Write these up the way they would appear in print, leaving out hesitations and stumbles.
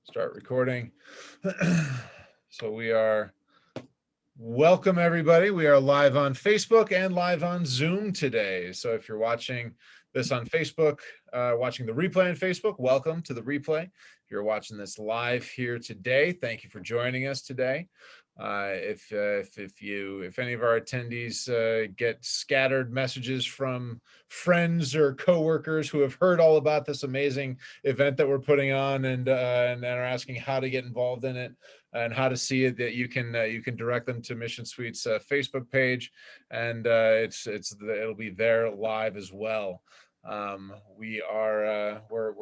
Start recording. So we are, welcome everybody. We are live on Facebook and live on Zoom today. So if you're watching this on Facebook, watching the replay on Facebook, welcome to the replay. If you're watching this live here today, thank you for joining us today. If any of our attendees get scattered messages from friends or coworkers who have heard all about this amazing event that we're putting on and are asking how to get involved in it and how to see it, that you can direct them to Mission Suite's Facebook page, and it'll be there live as well. We're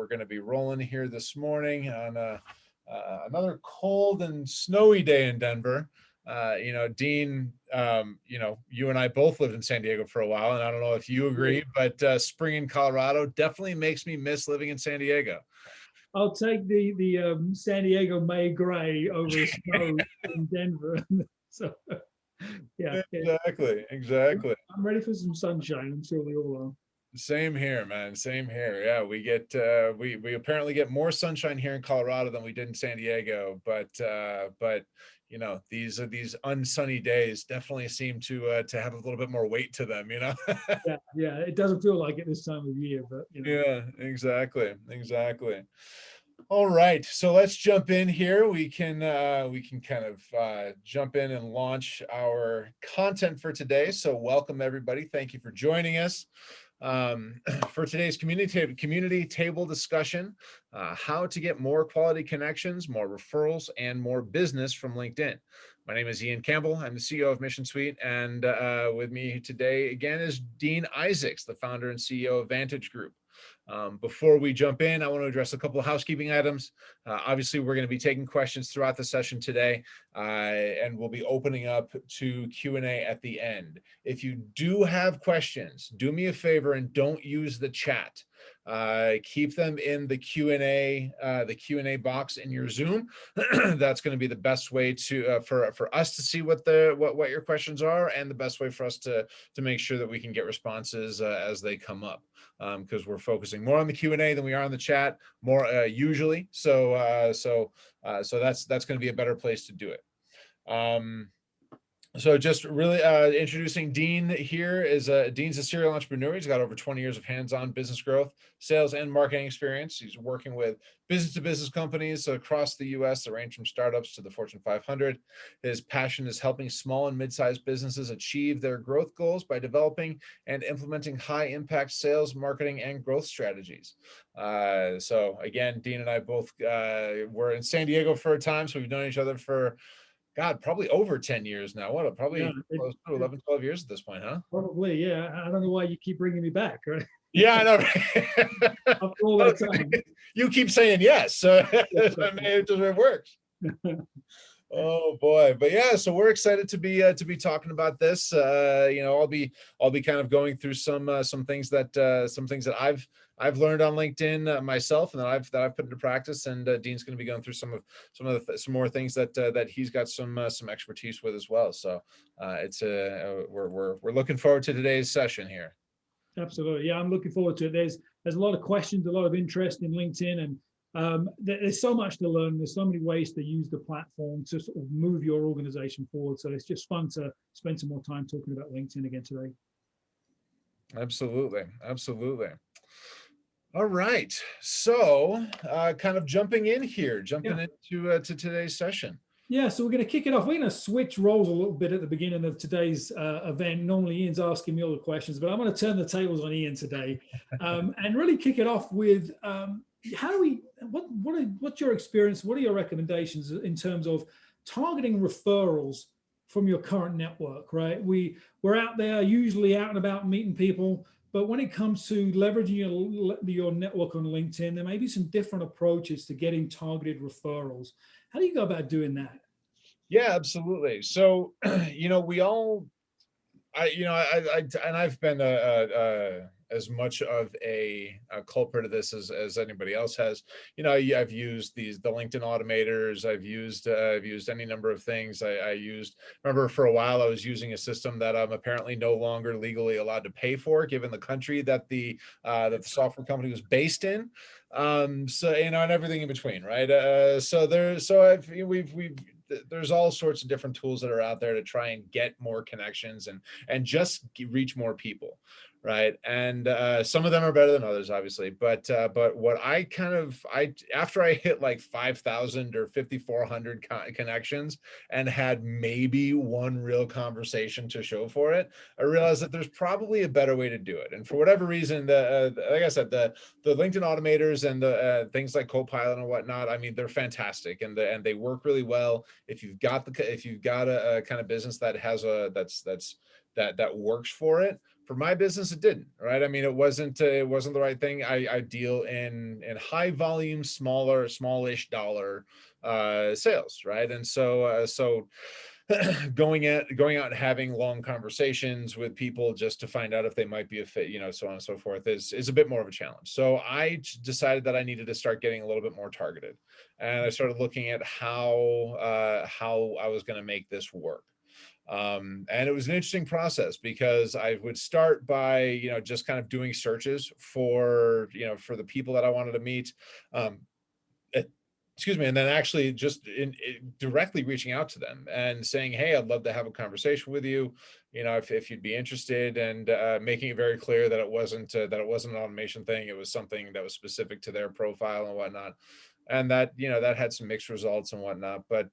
going to be rolling here this morning on another cold and snowy day in Denver. Dean, you and I both lived in San Diego for a while, and I don't know if you agree, but spring in Colorado definitely makes me miss living in San Diego. I'll take the San Diego May gray over the snow in Denver. So, yeah. Exactly. I'm ready for some sunshine. I'm sure we all are. Same here, man. Same here. Yeah, we get we apparently get more sunshine here in Colorado than we did in San Diego, but these unsunny days definitely seem to have a little bit more weight to them, Yeah, it doesn't feel like it this time of year, but Yeah, exactly. All right, so let's jump in here. We can kind of jump in and launch our content for today. So welcome everybody. Thank you for joining us. For today's community table discussion, how to get more quality connections, more referrals, and more business from LinkedIn. My name is Ian Campbell. I'm the CEO of Mission Suite, and with me today again is Dean Isaacs, the founder and CEO of Vantage Group. Before we jump in, I want to address a couple of housekeeping items. Obviously, we're going to be taking questions throughout the session today, and we'll be opening up to Q&A at the end. If you do have questions, do me a favor and don't use the chat. Keep them in the Q&A box in your Zoom. That's going to be the best way to for us to see what your questions are, and the best way for us to make sure that we can get responses as they come up, because we're focusing more on the Q&A than we are on the chat more usually. So that's going to be a better place to do it. So just really introducing Dean here is Dean's a serial entrepreneur. He's got over 20 years of hands-on business growth, sales, and marketing experience. He's working with business-to-business companies across the U.S. that range from startups to the Fortune 500. His passion is helping small and mid-sized businesses achieve their growth goals by developing and implementing high-impact sales, marketing, and growth strategies. So again, Dean and I both were in San Diego for a time, so we've known each other for probably over 10 years now. Probably close to 11, 12 years at this point, huh? Probably, yeah. I don't know why you keep bringing me back, right? Yeah, I know. After all that time. You keep saying yes, so it works. Oh boy, but yeah, so we're excited to be talking about this. I'll be kind of going through some things that I've learned on LinkedIn myself, and that I've put into practice. And Dean's going to be going through some more things that he's got some expertise with as well. So we're looking forward to today's session here. Absolutely, yeah, I'm looking forward to it. There's a lot of questions, a lot of interest in LinkedIn, and there's so much to learn. There's so many ways to use the platform to sort of move your organization forward. So it's just fun to spend some more time talking about LinkedIn again today. Absolutely. All right. So kind of jumping into today's session. Yeah, so we're going to kick it off. We're going to switch roles a little bit at the beginning of today's event. Normally, Ian's asking me all the questions, but I'm going to turn the tables on Ian today and really kick it off with what's your experience? What are your recommendations in terms of targeting referrals from your current network, right? We're out there, usually out and about meeting people, but when it comes to leveraging your network on LinkedIn, there may be some different approaches to getting targeted referrals. How do you go about doing that? Yeah, absolutely. So, I've been as much of a culprit of this as anybody else has. I've used the LinkedIn automators. I've used any number of things. Remember for a while I was using a system that I'm apparently no longer legally allowed to pay for, given the country that the software company was based in. So and everything in between, right? There's all sorts of different tools that are out there to try and get more connections and just reach more people, right? And some of them are better than others, obviously. But what after I hit like 5,000 or 5,400 connections and had maybe one real conversation to show for it, I realized that there's probably a better way to do it. And for whatever reason, like I said, the LinkedIn automators and the things like Copilot and whatnot, I mean, they're fantastic and they work really well. If you've got a kind of business that has that works for it. For my business, it didn't, right? I mean, it wasn't the right thing. I deal in high volume, smallish dollar sales, right? And so going out and having long conversations with people just to find out if they might be a fit, so on and so forth, is a bit more of a challenge. So I decided that I needed to start getting a little bit more targeted, and I started looking at how I was going to make this work. And it was an interesting process because I would start by, just kind of doing searches for the people that I wanted to meet. eh, Excuse me, and then actually just directly reaching out to them and saying, "Hey, I'd love to have a conversation with you. If you'd be interested," and making it very clear that it wasn't an automation thing. It was something that was specific to their profile and whatnot. And that had some mixed results and whatnot. But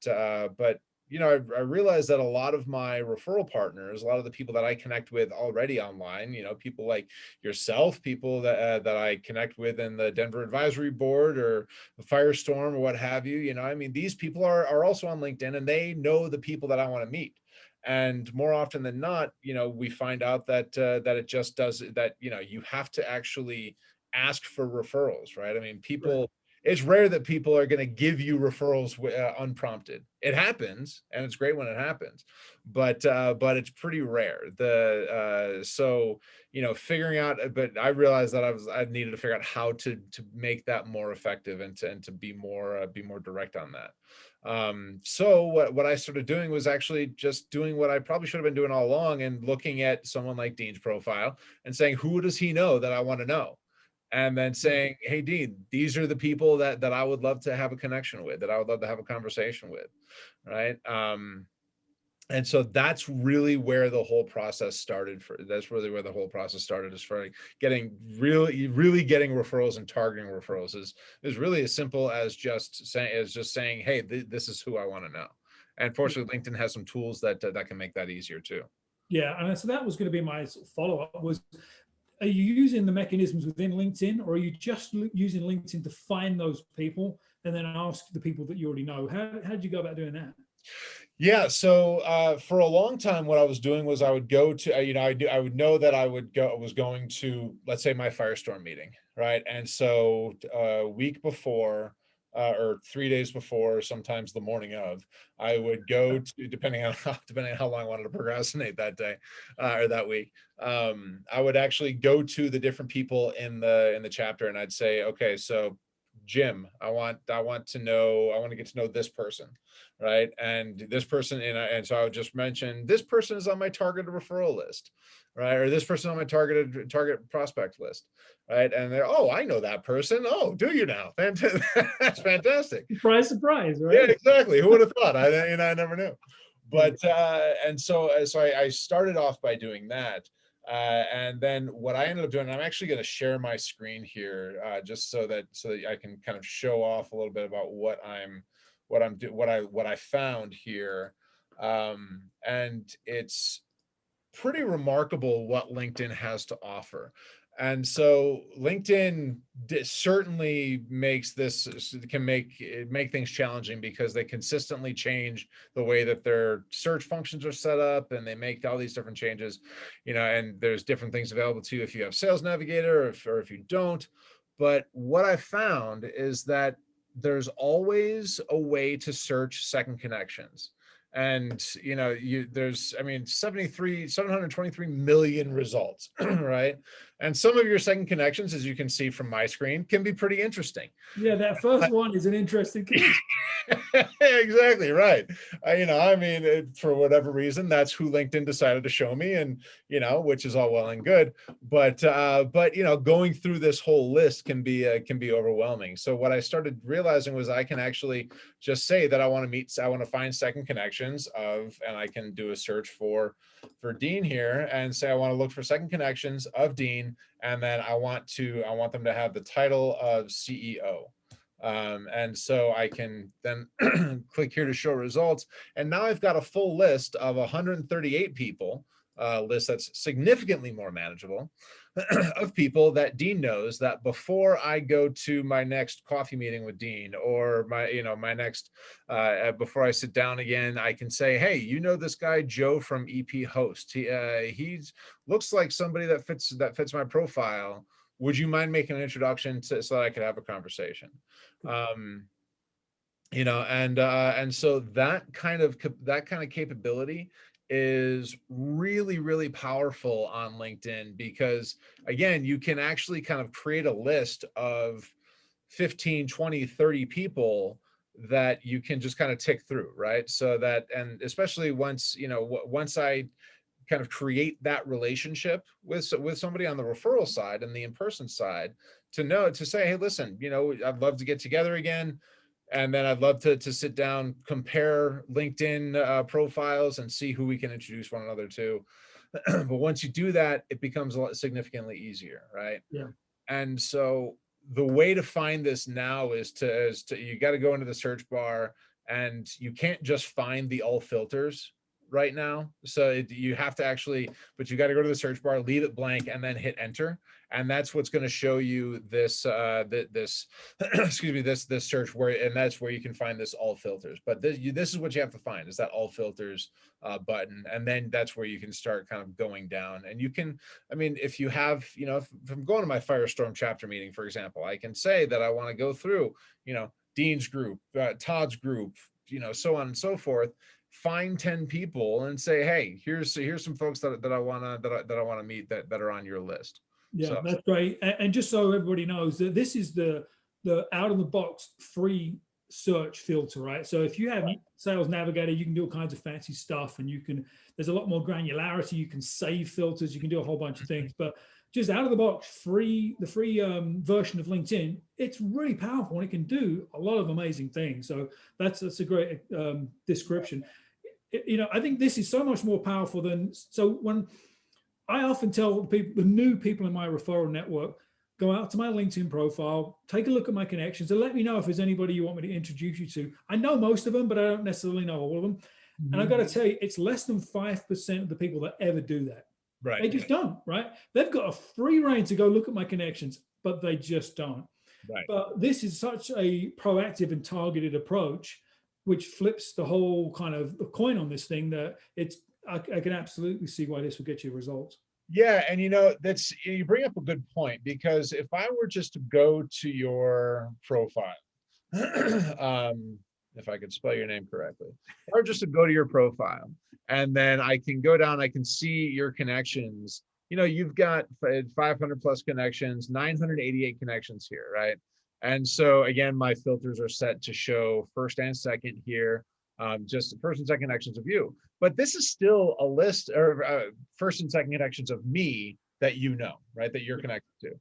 I realized that a lot of my referral partners, a lot of the people that I connect with already online, people like yourself, people that I connect with in the Denver Advisory Board or the Firestorm or what have you, I mean, these people are also on LinkedIn and they know the people that I want to meet. And more often than not, we find out that it just does that. You have to actually ask for referrals, right? I mean, Right. it's rare that people are going to give you referrals unprompted. It happens, and it's great when it happens, but it's pretty rare. Figuring out. But I realized that I needed to figure out how to make that more effective and to be more direct on that. So what I started doing was actually just doing what I probably should have been doing all along and looking at someone like Dean's profile and saying, who does he know that I want to know? And then saying, "Hey, Dean, these are the people that I would love to have a connection with, that I would love to have a conversation with," right? And so that's really where the whole process started. That's really where the whole process started, is for getting really getting referrals and targeting referrals is really as simple as just saying, "Hey, this is who I want to know." And fortunately, LinkedIn has some tools that can make that easier too. Yeah, and so that was going to be my sort of follow-up was, are you using the mechanisms within LinkedIn, or are you just using LinkedIn to find those people and then ask the people that you already know? How did you go about doing that? Yeah, so for a long time, what I was doing was I would go to, I would know that I was going to, let's say, my Firestorm meeting, right? And so a week before, or 3 days before, sometimes the morning of, I would go to, depending on how long I wanted to procrastinate that day or that week. I would actually go to the different people in the chapter, and I'd say, okay, so Jim, I want to get to know this person, right? And this person, and so I would just mention, this person is on my targeted referral list, right? Or this person on my target prospect list, right? And they're, oh, I know that person. Oh, do you now? Fantastic. That's fantastic. Surprise, surprise, Yeah, right? exactly. Who would have thought? I never knew. Yeah. But and so I started off by doing that. And then what I ended up doing, I'm actually going to share my screen here, just so that I can kind of show off a little bit about what I found here. And it's pretty remarkable what LinkedIn has to offer. And so LinkedIn certainly can make things challenging because they consistently change the way that their search functions are set up, and they make all these different changes, and there's different things available to you if you have Sales Navigator or if you don't. But what I found is that there's always a way to search second connections. And there's, I mean, 723 million results, right? And some of your second connections, as you can see from my screen, can be pretty interesting. Yeah, that first one is an interesting connection. Exactly right. I mean, for whatever reason, that's who LinkedIn decided to show me, and which is all well and good. But going through this whole list can be overwhelming. So what I started realizing was I can actually just say that I want to find second connections of, and I can do a search for Dean here and say I want to look for second connections of Dean, and then I want them to have the title of CEO. And so I can then click here to show results. And now I've got a full list of 138 people, list that's significantly more manageable, of people that Dean knows that before I go to my next coffee meeting with Dean, or my next, before I sit down again, I can say, hey, this guy, Joe from EP Host. He looks like somebody that fits my profile. Would you mind making an introduction so that I could have a conversation? And so that kind of capability is really, really powerful on LinkedIn, because again, you can actually kind of create a list of 15, 20, 30 people that you can just kind of tick through, right? So that, and especially once I kind of create that relationship with somebody on the referral side and the in-person side, to say, hey, listen, I'd love to get together again. And then I'd love to sit down, compare LinkedIn profiles, and see who we can introduce one another to. But once you do that, it becomes significantly easier, right? Yeah. And so the way to find this now is to you got to go into the search bar, and you can't just find the all filters right now. So you have to actually, but you got to go to the search bar, leave it blank, and then hit enter. And that's what's going to show you this this excuse me, this search where, and that's where you can find this all filters. But this is what you have to find, is that all filters button, and then that's where you can start kind of going down. And you can, I mean, if you have, if I'm going to my Firestorm chapter meeting, for example, I can say that I want to go through, Dean's group, Todd's group, so on and so forth. Find 10 people and say, hey, here's some folks that I want to meet that are on your list. Yeah, So that's great. And just so everybody knows that this is the out of the box free search filter, right? So if you have Sales Navigator, you can do all kinds of fancy stuff, and there's a lot more granularity. You can save filters, you can do a whole bunch of things, but just out of the box, the free version of LinkedIn, it's really powerful, and it can do a lot of amazing things. So that's a great description. I think this is so much more powerful than, so when I often tell people, the new people in my referral network, go out to my LinkedIn profile, take a look at my connections, and let me know if there's anybody you want me to introduce you to. I know most of them, but I don't necessarily know all of them. Mm-hmm. And I've got to tell you, it's less than 5% of the people that ever do that. Right. They just don't, right? They've got a free rein to go look at my connections, but they just don't. Right. But this is such a proactive and targeted approach, which flips the whole kind of coin on this thing, that I can absolutely see why this will get you results. Yeah, and you bring up a good point, because if I were just to go to your profile, if I could spell your name correctly, or just to go to your profile, and then I can go down, I can see your connections. You've got 500 plus connections, 988 connections here, right? And so again, my filters are set to show first and second here, just first and second connections of you. But this is still a list, or first and second connections of me that right, that you're connected to.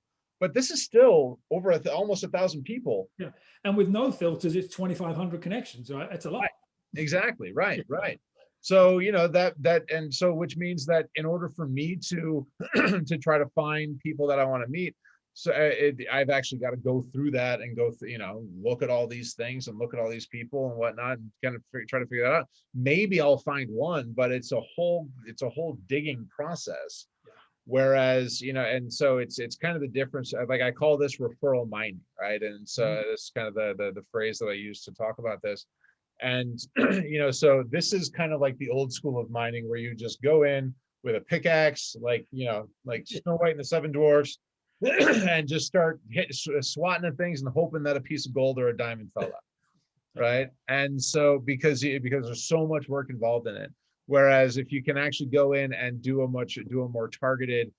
But this is still over almost 1,000 people. Yeah, and with no filters, it's 2,500 connections, right? That's a lot. Right. Exactly, right, right. So and so, which means that in order for me to to try to find people that I want to meet, so I've actually got to go through that and look at all these things and look at all these people and whatnot, and kind of try to figure that out. Maybe I'll find one, but it's a whole digging process. Yeah. Whereas, and so it's kind of the difference. Like, I call this referral mining, right? And so this is kind of the phrase that I use to talk about this. And, so this is kind of like the old school of mining, where you just go in with a pickaxe, like Snow White and the Seven Dwarfs, and just start swatting at things and hoping that a piece of gold or a diamond fell out. right? And so because there's so much work involved in it. Whereas if you can actually go in and do a more targeted,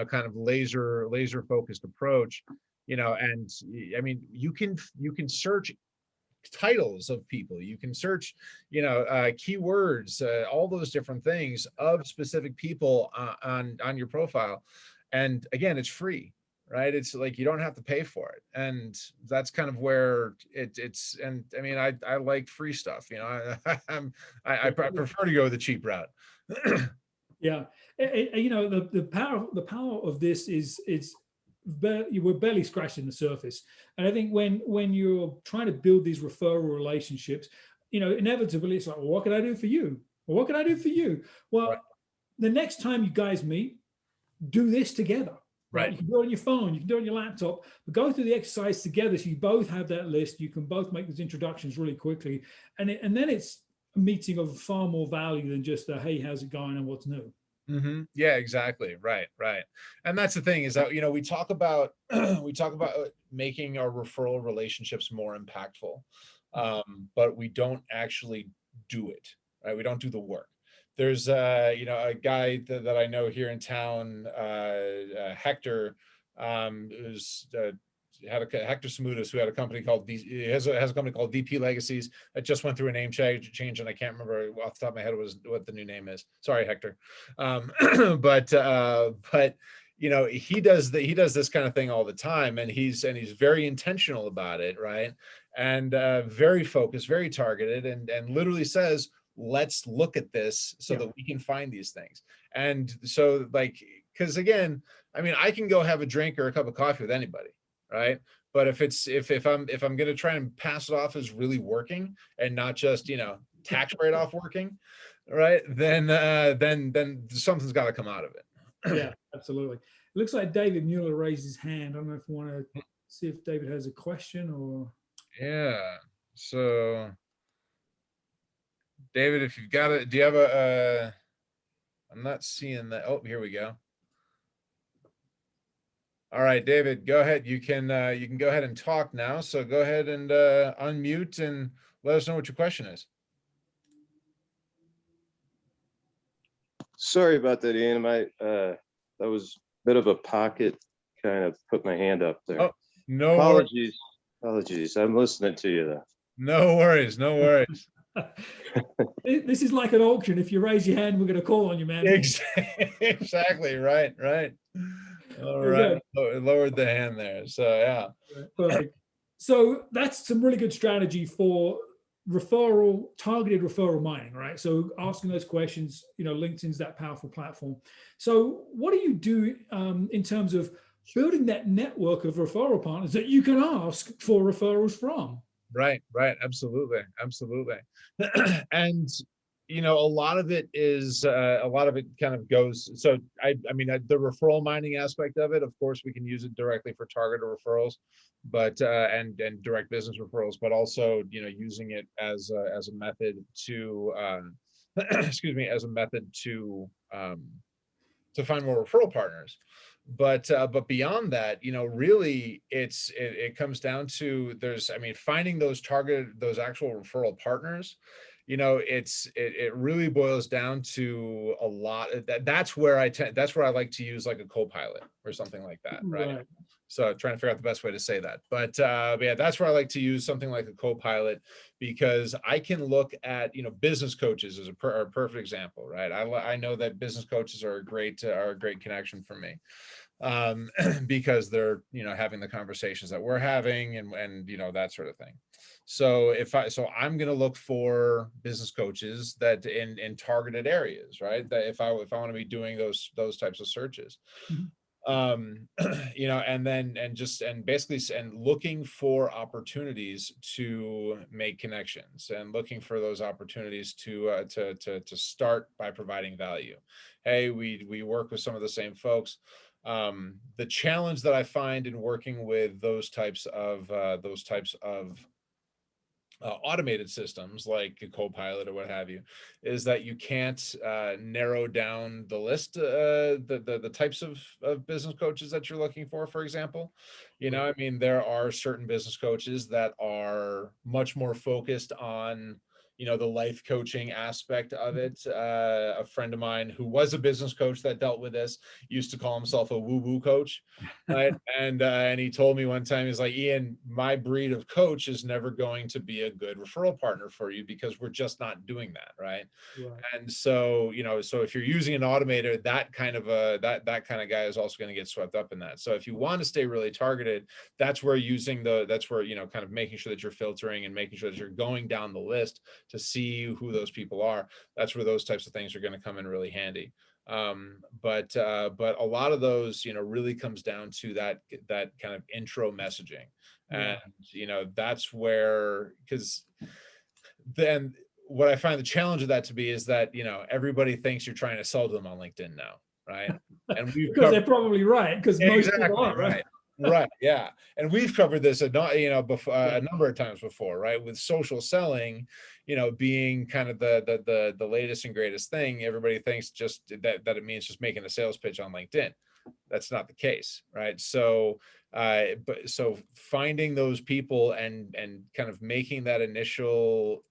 kind of laser focused approach, and I mean, you can search titles of people, you can search keywords, all those different things of specific people on your profile, and again, it's free, right? It's like you don't have to pay for it, and that's kind of where it's and I mean, I like free stuff, I prefer to go the cheap route. Yeah, the power of this is we're barely scratching the surface. And I think when you're trying to build these referral relationships, inevitably it's like, well, what can I do for you? Well, what can I do for you? Right, Well, the next time you guys meet, do this together. Right, right. you can do it on your phone, you can do it on your laptop, but go through the exercise together so you both have that list. You can both make those introductions really quickly, and then it's a meeting of far more value than just a, hey, how's it going and what's new. Yeah, exactly. Right, right. And that's the thing is that, we talk about making our referral relationships more impactful. But we don't actually do it, right? We don't do the work. There's a guy that I know here in town, Hector, who's Hector Smooters, who had a company called he has a company called VP Legacies that just went through a name change, and I can't remember off the top of my head what the new name is. Sorry, Hector. But he does this kind of thing all the time, and he's very intentional about it, right? And very focused, very targeted, and literally says, let's look at this so Yeah, that we can find these things. And so, like, because again, I mean, I can go have a drink or a cup of coffee with anybody, right? But if I'm going to try and pass it off as really working and not just tax write-off working, right? Then something's got to come out of it. yeah, absolutely. It looks like David Mueller raised his hand. I don't know if you want to see if David has a question or. Yeah. So, David, if you've got it, do you have a? I'm not seeing that. Oh, here we go. All right, David, go ahead. You can go ahead and talk now. So go ahead and unmute and let us know what your question is. Sorry about that, Ian. That was a bit of a pocket, kind of put my hand up there. Oh, no Apologies. Apologies. I'm listening to you though. No worries. No worries. This is like an auction. If you raise your hand, we're going to call on you, man. Exactly. Right. Right. All Very right. good. Lowered the hand there. So yeah. Perfect. So that's some really good strategy for targeted referral mining, right? So asking those questions, LinkedIn's that powerful platform. So what do you do in terms of building that network of referral partners that you can ask for referrals from? Right. Absolutely. And a lot of it kind of goes. So I mean, the referral mining aspect of it, of course, we can use it directly for targeted referrals, but and direct business referrals, but also using it as a method to excuse me, as a method to find more referral partners. But beyond that, really it comes down to finding those actual referral partners. It really boils down to a lot. That's where I like to use like a co-pilot or something like that, right? So trying to figure out the best way to say that. But yeah, that's where I like to use something like a co-pilot, because I can look at, business coaches as a perfect example, right? I know that business coaches are a great connection for me, because they're, having the conversations that we're having and that sort of thing. So I'm going to look for business coaches that in targeted areas, right? That if I want to be doing those types of searches. Mhm. And looking for opportunities to make connections, and looking for those opportunities to start by providing value. Hey, we work with some of the same folks. The challenge that I find in working with those types of automated systems like a Copilot or what have you, is that you can't narrow down the list, the types of business coaches that you're looking for example. I mean, there are certain business coaches that are much more focused on, the life coaching aspect of it. A friend of mine who was a business coach that dealt with this used to call himself a woo-woo coach. Right. And he told me one time, he's like, Ian, my breed of coach is never going to be a good referral partner for you because we're just not doing that. Right. Right. And so, so if you're using an automator, that kind of that kind of guy is also going to get swept up in that. So if you want to stay really targeted, that's where kind of making sure that you're filtering and making sure that you're going down the list to see who those people are. That's where those types of things are going to come in really handy. But a lot of those, really comes down to that kind of intro messaging. Yeah. And that's where, because then what I find the challenge of that to be is that everybody thinks you're trying to sell to them on LinkedIn now, right? And we've Because they're probably right, because most people exactly are, right? right, yeah. And we've covered this before, a number of times before, right? With social selling, being kind of the latest and greatest thing. Everybody thinks just that it means just making a sales pitch on LinkedIn. That's not the case, right? So so finding those people and kind of making that initial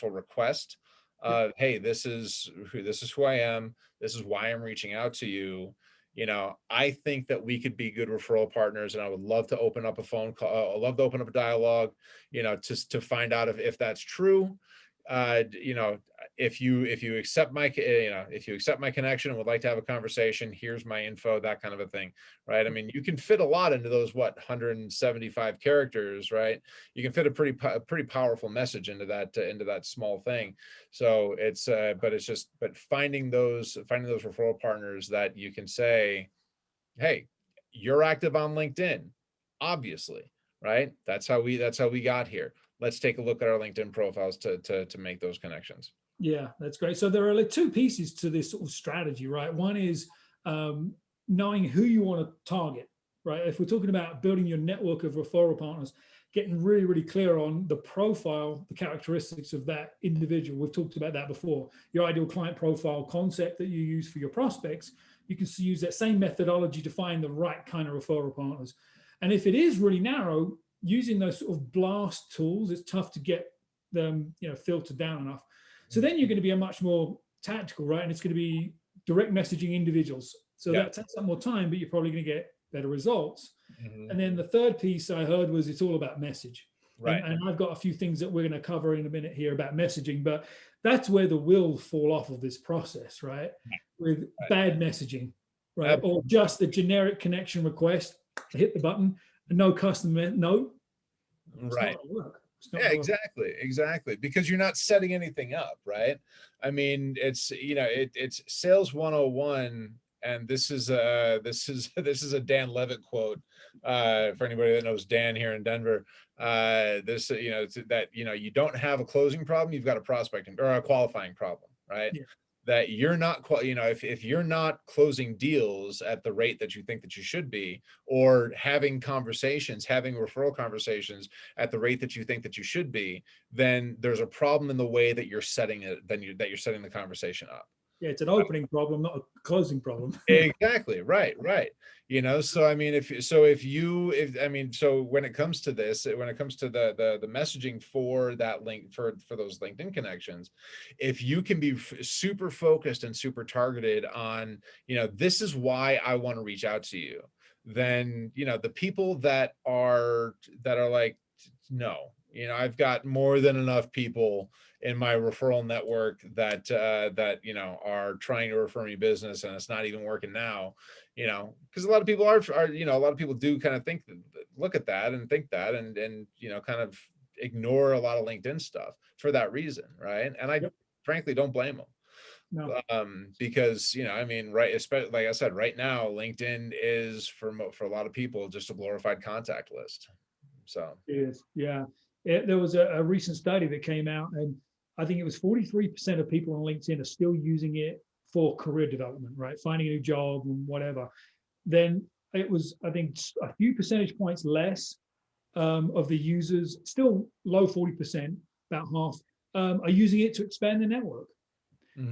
request of, hey, this is who I am, this is why I'm reaching out to you. I think that we could be good referral partners, and I would love to open up a phone call. I'd love to open up a dialogue, to find out if that's true. If you accept my, if you accept my connection and would like to have a conversation, here's my info, that kind of a thing, right? I mean, you can fit a lot into those 175 characters, right? You can fit a pretty powerful message into that small thing. So but finding those referral partners that you can say, hey, you're active on LinkedIn, obviously, right? That's how we got here. Let's take a look at our LinkedIn profiles to make those connections. Yeah, that's great. So there are like two pieces to this sort of strategy, right? One is knowing who you want to target, right? If we're talking about building your network of referral partners, getting really, really clear on the profile, the characteristics of that individual. We've talked about that before. Your ideal client profile concept that you use for your prospects, you can use that same methodology to find the right kind of referral partners. And if it is really narrow, using those sort of blast tools, it's tough to get them, filtered down enough. So then you're going to be a much more tactical, right? And it's going to be direct messaging individuals. So that takes up more time, but you're probably going to get better results. Mm-hmm. And then the third piece I heard was it's all about message. Right. And I've got a few things that we're going to cover in a minute here about messaging, but that's where the wheels fall off of this process, right? With bad messaging, right? Absolutely. Or just a generic connection request, hit the button, and no customer, no. Right. Yeah, exactly. Because you're not setting anything up, right? I mean, it's it's sales 101, and this is a Dan Levitt quote, for anybody that knows Dan here in Denver. You don't have a closing problem, you've got a prospecting or a qualifying problem, right? Yeah. That you're not, if you're not closing deals at the rate that you think that you should be, or having referral conversations at the rate that you think that you should be, then there's a problem in the way that you're setting it, that you're setting the conversation up. Yeah, it's an opening problem, not a closing problem. Exactly. Right. So I mean, so when it comes to this, when it comes to the messaging for that link, for those LinkedIn connections, if you can be super focused and super targeted on, this is why I want to reach out to you, then, the people that are like, no, I've got more than enough people in my referral network that are trying to refer me business, and it's not even working now, because a lot of people are a lot of people do kind of look at that and think that, and kind of ignore a lot of LinkedIn stuff for that reason, right? And I frankly don't blame them. No. Because I mean, right, especially like I said, right now LinkedIn is for a lot of people just a glorified contact list. So it is, yeah. There was a recent study that came out, and I think it was 43% of people on LinkedIn are still using it for career development, right? Finding a new job and whatever. Then it was, I think, a few percentage points less of the users, still low 40%, about half, are using it to expand their network.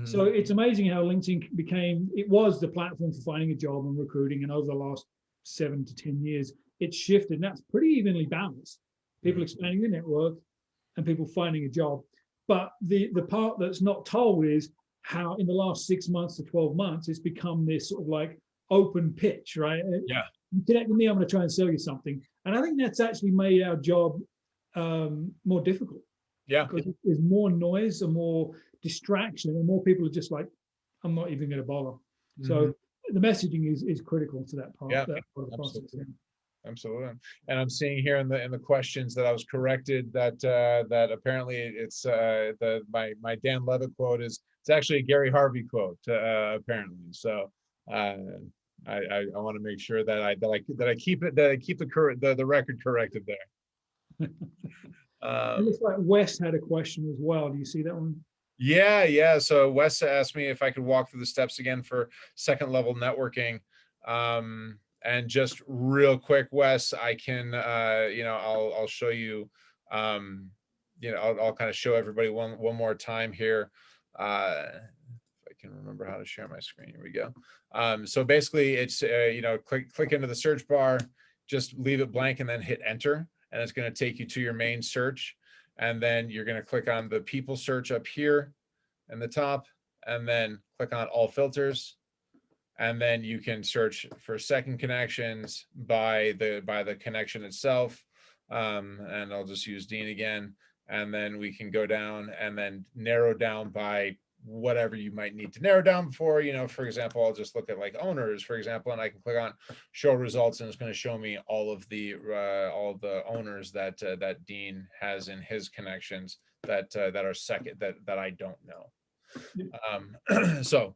So it's amazing how LinkedIn it was the platform for finding a job and recruiting. And over the last 7 to 10 years, it's shifted. And that's pretty evenly balanced. People expanding their network and people finding a job. But the part that's not told is how in the last 6 months to 12 months, it's become this sort of like open pitch, right? Yeah. You connect with me, I'm going to try and sell you something. And I think that's actually made our job more difficult. Yeah. Because there's more noise and more distraction, and more people are just like, I'm not even going to bother. So the messaging is critical to that part. Yeah, That part of the process. absolutely. Absolutely. And I'm seeing here in the questions that I was corrected that apparently it's my Dan Levitt quote is, it's actually a Gary Harvey quote apparently. So I want to make sure that I keep the record corrected there. It looks like Wes had a question as well. Do you see that one? Yeah. So Wes asked me if I could walk through the steps again for second level networking. And just real quick, Wes, I can, I'll show you, I'll kind of show everybody one more time here. If I can remember how to share my screen, here we go. So basically it's, click into the search bar, just leave it blank and then hit enter. And it's going to take you to your main search. And then you're going to click on the people search up here in the top, and then click on all filters. And then you can search for second connections by the connection itself. And I'll just use Dean again. And then we can go down and then narrow down by whatever you might need to narrow down for. For example, I'll just look at like owners, for example, and I can click on show results, and it's going to show me all of the owners that Dean has in his connections that are second that I don't know. So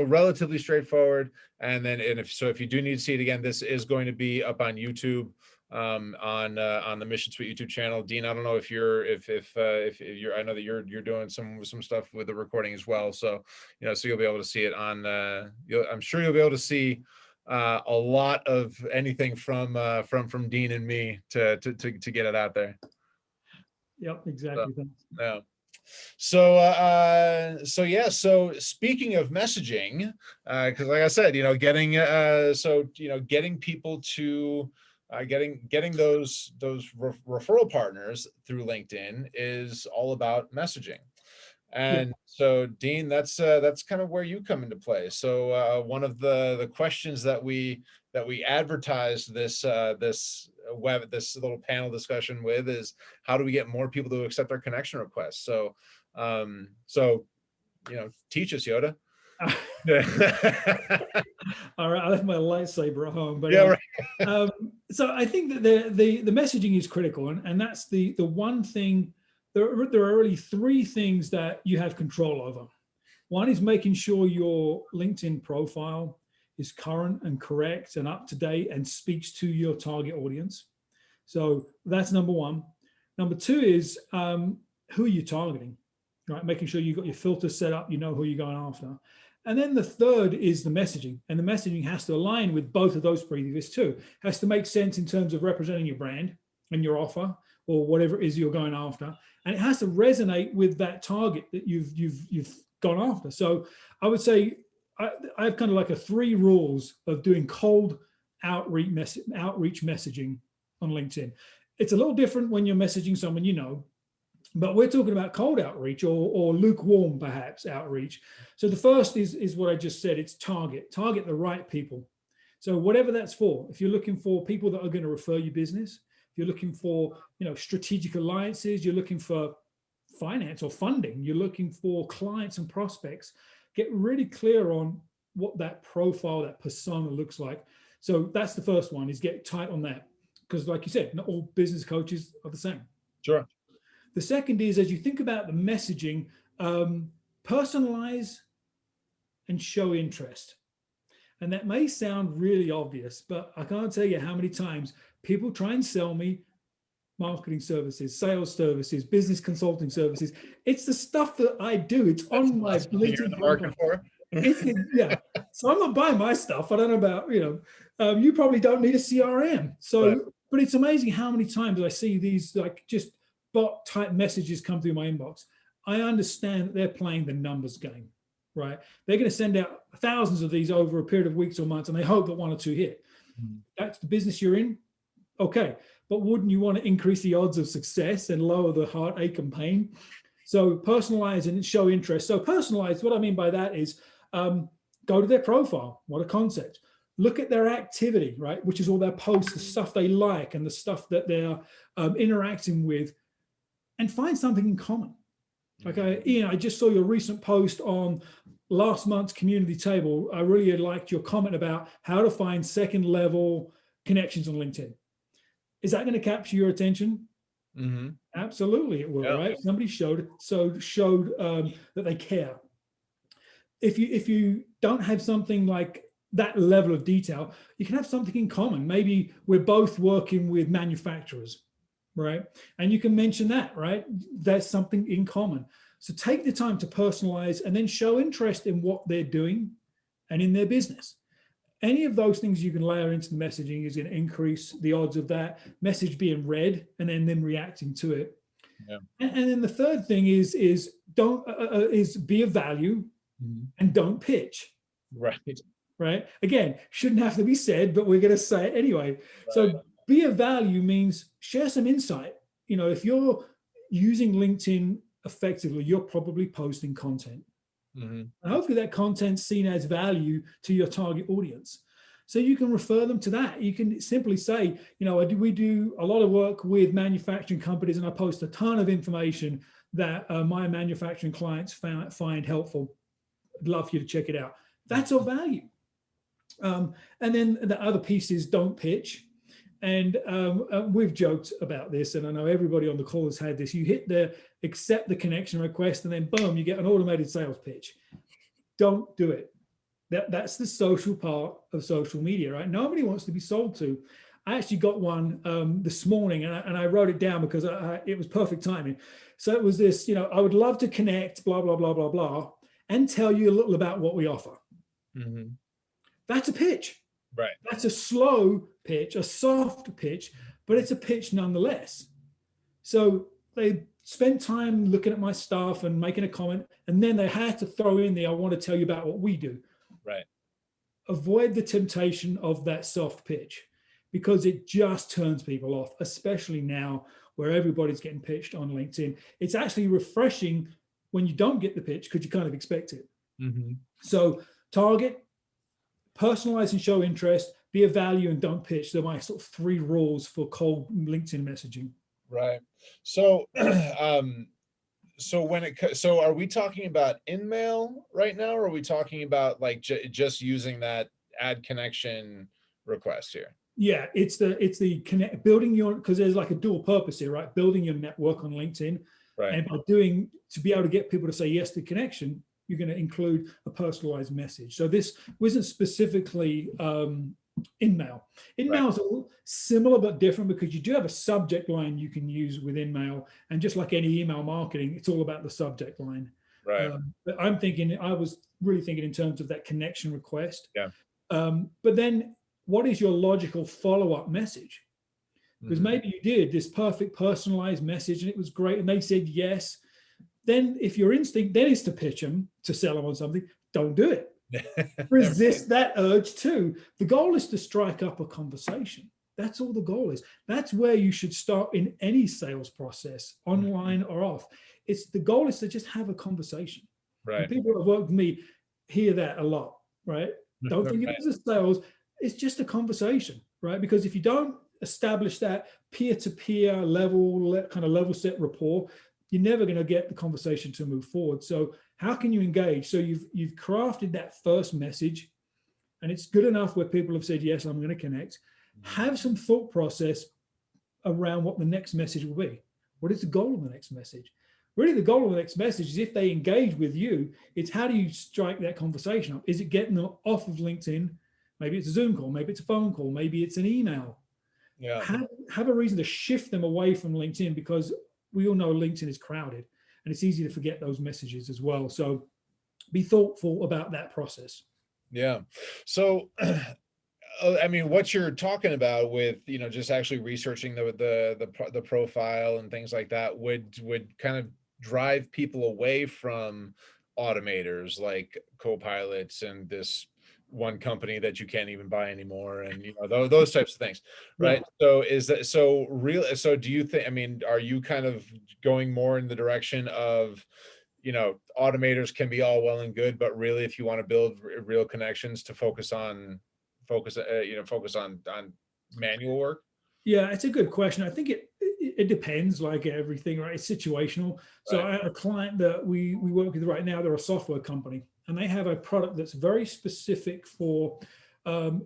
relatively straightforward. And then if you do need to see it again, this is going to be up on YouTube, on the Mission Suite YouTube channel. Dean, I don't know if you're I know that you're doing some stuff with the recording as well, so so you'll be able to see it on I'm sure you'll be able to see a lot of anything from Dean and me to get it out there. Yep, exactly. Yeah. So speaking of messaging, because like I said, getting getting people to getting those referral partners through LinkedIn is all about messaging. And so Dean, that's kind of where you come into play. So one of the questions that we advertised this little panel discussion with is, how do we get more people to accept our connection requests? So teach us, Yoda. All right, I left my lightsaber at home, but yeah, right. So I think that the messaging is critical, and that's the one thing. There are really three things that you have control over. One is making sure your LinkedIn profile is current and correct and up to date and speaks to your target audience. So that's number one. Number two is who are you targeting, right? Making sure you've got your filters set up, you know who you're going after. And then the third is the messaging. And the messaging has to align with both of those previous two. It has to make sense in terms of representing your brand and your offer or whatever it is you're going after. And it has to resonate with that target that you've gone after. So I would say I have kind of like 3 rules of doing cold outreach messaging on LinkedIn. It's a little different when you're messaging someone you know, but we're talking about cold outreach or lukewarm perhaps outreach. So the first is what I just said. It's target the right people. So whatever that's for, if you're looking for people that are going to refer you business, if you're looking for strategic alliances, you're looking for finance or funding, you're looking for clients and prospects, get really clear on what that profile, that persona looks like. So that's the first one, is get tight on that. Because like you said, not all business coaches are the same. Sure. The second is, as you think about the messaging, personalize and show interest. And that may sound really obvious, but I can't tell you how many times people try and sell me marketing services, sales services, business consulting services. It's the stuff that I do. It's on my LinkedIn profile. Yeah. So I'm not buying my stuff. I don't know about, you probably don't need a CRM. So But it's amazing how many times I see these like just bot type messages come through my inbox. I understand that they're playing the numbers game, right? They're going to send out thousands of these over a period of weeks or months, and they hope that one or two hit. That's the business you're in. Okay. But wouldn't you want to increase the odds of success and lower the heartache and pain? So personalize and show interest. So personalize, what I mean by that is go to their profile. What a concept. Look at their activity, right? Which is all their posts, the stuff they like and the stuff that they're interacting with, and find something in common. Okay, Ian, I just saw your recent post on last month's community table. I really liked your comment about how to find second level connections on LinkedIn. Is that going to capture your attention? Mm-hmm. Absolutely, it will. Yeah. Right? Somebody showed that they care. If you don't have something like that level of detail, you can have something in common. Maybe we're both working with manufacturers, right? And you can mention that, right? There's something in common. So take the time to personalize and then show interest in what they're doing and in their business. Any of those things you can layer into the messaging is going to increase the odds of that message being read and then them reacting to it. Yeah. And then the third thing is be of value and don't pitch. Right. Right. Again, shouldn't have to be said, but we're going to say it anyway. Right. So be of value means share some insight. You know, if you're using LinkedIn effectively, you're probably posting content. And hopefully that content's seen as value to your target audience. So you can refer them to that. You can simply say, you know, we do a lot of work with manufacturing companies, and I post a ton of information that my manufacturing clients find helpful. I'd love for you to check it out. That's of value. And then the other piece is don't pitch. And we've joked about this, and I know everybody on the call has had this. You hit the accept the connection request, and then boom, you get an automated sales pitch. Don't do it. That's the social part of social media, right? Nobody wants to be sold to. I actually got one this morning, and I wrote it down because it was perfect timing. So it was this, you know, I would love to connect, blah, blah, blah, blah, blah, and tell you a little about what we offer. That's a pitch. Right. That's a slow pitch, a soft pitch, but it's a pitch nonetheless. So they spend time looking at my stuff and making a comment, and then they had to throw in there, I want to tell you about what we do. Right. Avoid the temptation of that soft pitch because it just turns people off, especially now where everybody's getting pitched on LinkedIn. It's actually refreshing when you don't get the pitch because you kind of expect it. So target, personalize and show interest, be of value, and don't pitch. They're my sort of 3 rules for cold LinkedIn messaging. Right. So, so are we talking about InMail right now, or are we talking about like just using that add connection request here? Yeah, it's the connect, building your, because there's like a dual purpose here, right? Building your network on LinkedIn, right? And by doing, to be able to get people to say yes to connection, you're going to include a personalized message. So this wasn't specifically InMail. InMail is a little similar but different because you do have a subject line you can use with InMail, and just like any email marketing, it's all about the subject line. Right. But I was really thinking in terms of that connection request. Yeah. But then, what is your logical follow-up message? Because maybe you did this perfect personalized message and it was great, and they said yes. Then if your instinct then is to pitch them, to sell them on something, don't do it. Resist that urge too. The goal is to strike up a conversation. That's all the goal is. That's where you should start in any sales process, online or off. The goal is to just have a conversation. Right. And people who have worked with me hear that a lot, right? Don't think of it as a sales. It's just a conversation, right? Because if you don't establish that peer-to-peer level, kind of level set rapport, you're never going to get the conversation to move forward. So how can you engage? So you've crafted that first message, and it's good enough where people have said, yes, I'm going to connect. Have some thought process around what the next message will be. What is the goal of the next message? Really, the goal of the next message is if they engage with you, it's how do you strike that conversation up? Is it getting them off of LinkedIn? Maybe it's a Zoom call, maybe it's a phone call, maybe it's an email. Yeah. Have a reason to shift them away from LinkedIn, because we all know LinkedIn is crowded and it's easy to forget those messages as well. So be thoughtful about that process. Yeah. So I mean, what you're talking about with, just actually researching the profile and things like that would kind of drive people away from automators like Copilots and this one company that you can't even buy anymore, and those types of things, Yeah. right? So is that so real? So do you think? I mean, are you kind of going more in the direction of, automators can be all well and good, but really, if you want to build real connections, to focus on manual work? Yeah, it's a good question. I think it depends, like everything, right? It's situational. So Right. I have a client that we work with right now. They're a software company, and they have a product that's very specific for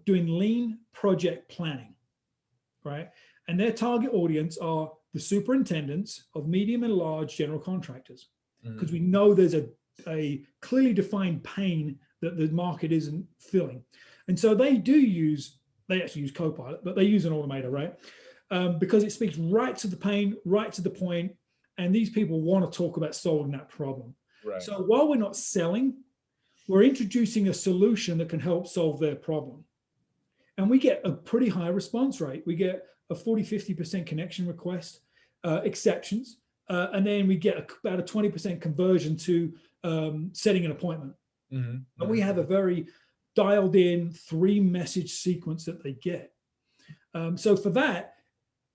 doing lean project planning, right? And their target audience are the superintendents of medium and large general contractors, because Mhm. we know there's a clearly defined pain that the market isn't filling. And so they actually use Copilot, but they use an automator, right? Because it speaks right to the pain, right to the point, and these people want to talk about solving that problem. Right. So while we're not selling, we're introducing a solution that can help solve their problem. And we get a pretty high response rate. We get a 40-50% connection request exceptions, and then we get about a 20% conversion to setting an appointment. Mhm. And we have a very dialed in 3-message sequence that they get. So for that,